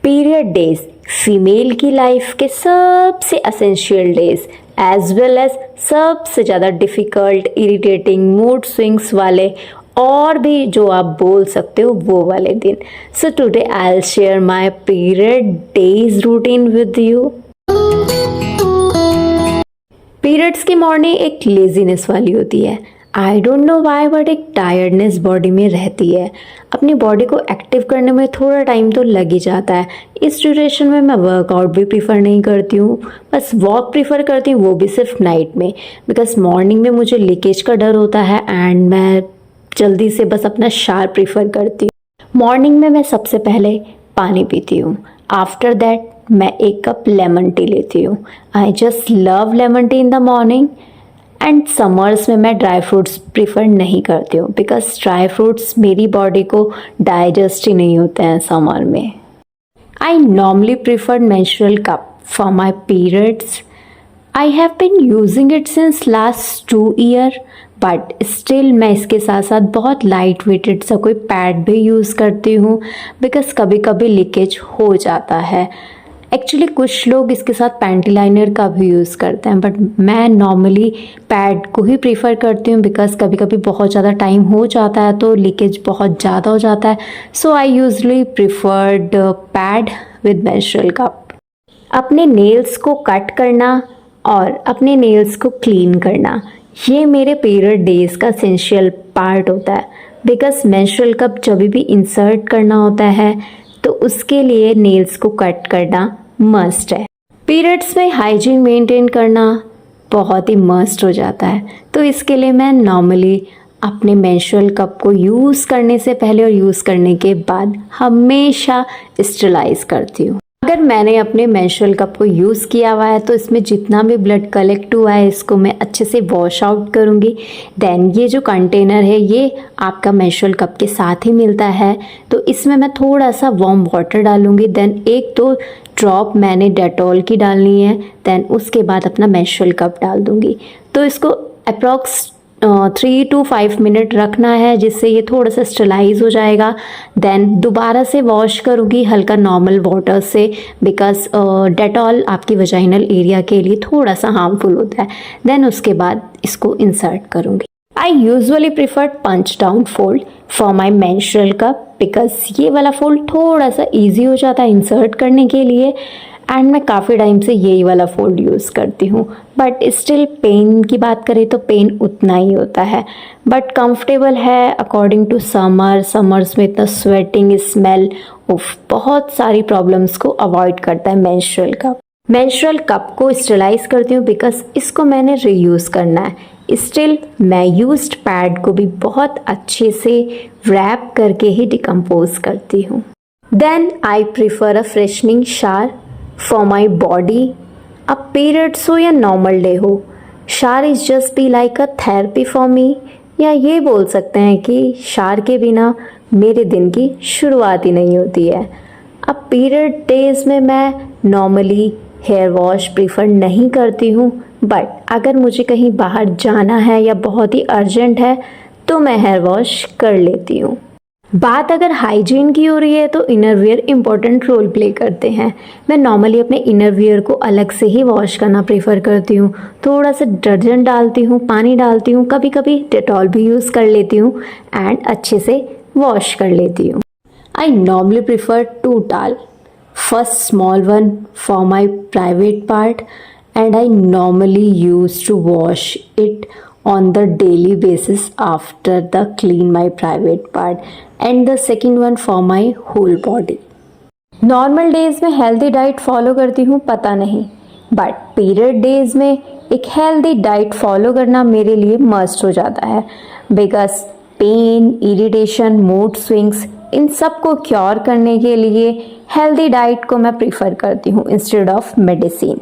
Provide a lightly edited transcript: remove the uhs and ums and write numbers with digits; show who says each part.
Speaker 1: Period days female की life के सबसे essential days as well as सबसे ज़्यादा डिफ़िकल्ट, इरिटेटिंग, मूड स्विंग्स वाले और भी जो आप बोल सकते हो वो वाले दिन. So today I will share my period days routine with you. Periods की मॉर्निंग एक लेजीनेस वाली होती है. I don't know why but एक टायर्डनेस बॉडी में रहती है. अपनी बॉडी को एक्टिव करने में थोड़ा टाइम तो लग ही जाता है. इस ड्यूरेशन में मैं वर्कआउट भी प्रीफर नहीं करती हूँ, बस वॉक प्रीफर करती हूँ, वो भी सिर्फ नाइट में. बिकॉज मॉर्निंग में मुझे लीकेज का डर होता है एंड मैं जल्दी से बस अपना शावर प्रीफर करती हूँ. मॉर्निंग में मैं सबसे पहले पानी पीती हूँ. आफ्टर दैट मैं एक कप लेमन टी लेती हूँ. I just love lemon tea in the morning. And summers में मैं ड्राई फ्रूट्स प्रीफर नहीं करती हूँ बिकॉज ड्राई फ्रूट्स मेरी बॉडी को डाइजेस्ट ही नहीं होते हैं समर में. I normally prefer menstrual cup for my periods. I have been using it since last 2 year but still मैं इसके साथ साथ बहुत लाइट वेटेड सा कोई पैड भी यूज़ करती हूँ बिकॉज कभी कभी लीकेज हो जाता है. एक्चुअली कुछ लोग इसके साथ पैंटी लाइनर का भी यूज़ करते हैं बट मैं नॉर्मली पैड को ही प्रीफर करती हूँ बिकॉज कभी कभी बहुत ज़्यादा टाइम हो जाता है तो लीकेज बहुत ज़्यादा हो जाता है. So I usually preferred pad with menstrual cup. अपने नेल्स को कट करना और अपने नेल्स को क्लीन करना ये मेरे पीरियड डेज का एसेंशियल पार्ट होता है बिकॉज मेंस्ट्रुअल कप जब भी इंसर्ट करना होता है तो उसके लिए नेल्स को कट करना मस्ट है. पीरियड्स में हाइजीन मेंटेन करना बहुत ही मस्ट हो जाता है तो इसके लिए मैं नॉर्मली अपने मेंस्ट्रुअल कप को यूज़ करने से पहले और यूज़ करने के बाद हमेशा स्टरलाइज करती हूँ. अगर मैंने अपने मेंस्ट्रुअल कप को यूज़ किया हुआ है तो इसमें जितना भी ब्लड कलेक्ट हुआ है इसको मैं अच्छे से वॉश आउट करूँगी. देन ये जो कंटेनर है ये आपका मेंस्ट्रुअल कप के साथ ही मिलता है तो इसमें मैं थोड़ा सा वार्म वाटर डालूँगी. देन 1-2 ड्रॉप मैंने डेटॉल की डालनी है. देन उसके बाद अपना मेंस्ट्रुअल कप डाल दूँगी. तो इसको अप्रॉक्स 3 to 5 मिनट रखना है जिससे ये थोड़ा सा स्टरलाइज हो जाएगा. देन दोबारा से वॉश करूँगी हल्का नॉर्मल वाटर से बिकॉज डेटॉल आपकी वजाइनल एरिया के लिए थोड़ा सा हार्मफुल होता है. देन उसके बाद इसको इंसर्ट करूँगी. I usually prefer punch down fold for my menstrual cup because ये वाला फोल्ड थोड़ा सा ईजी हो जाता है इंसर्ट करने के लिए एंड मैं काफ़ी टाइम से यही वाला फोल्ड यूज़ करती हूँ. बट स्टिल पेन की बात करें तो पेन उतना ही होता है बट कंफर्टेबल है अकॉर्डिंग टू समर्स में इतना स्वेटिंग स्मेल बहुत सारी प्रॉब्लम्स को अवॉइड करता है मेंस्ट्रुअल कप. मेंस्ट्रुअल कप को स्टरलाइज करती हूँ बिकॉज इसको मैंने रीयूज़ करना है. स्टिल मैं यूज्ड पैड को भी बहुत अच्छे से रैप करके ही डिकम्पोज करती हूँ. Then I prefer a freshening shower for my body. अब पीरियड्स हो या नॉर्मल डे हो, shower is just be like a therapy for me. या ये बोल सकते हैं कि शावर के बिना मेरे दिन की शुरुआत ही नहीं होती है. अब पीरियड डेज में मैं नॉर्मली हेयर वॉश प्रीफर नहीं करती हूँ बट अगर मुझे कहीं बाहर जाना है या बहुत ही अर्जेंट है तो मैं हेयर वॉश कर लेती हूँ. बात अगर हाइजीन की हो रही है तो inner wear important role play करते हैं. मैं नॉर्मली अपने इनर वियर को अलग से ही वॉश करना प्रेफर करती हूँ. थोड़ा सा डिटर्जेंट डालती हूँ, पानी डालती हूँ, कभी कभी डेटॉल भी यूज़ कर लेती हूँ एंड अच्छे से वॉश कर लेती हूँ. I normally prefer 2 towel. First small one for my private part and I normally use to wash it on the daily basis after the clean my private part and the second one for my whole body. Normal days में healthy diet follow करती हूँ पता नहीं but period days में एक healthy diet follow करना मेरे लिए मस्ट हो जाता है because pain, irritation, mood swings इन सब को क्योर करने के लिए हेल्दी डाइट को मैं प्रीफर करती हूँ इंस्टेड ऑफ मेडिसिन.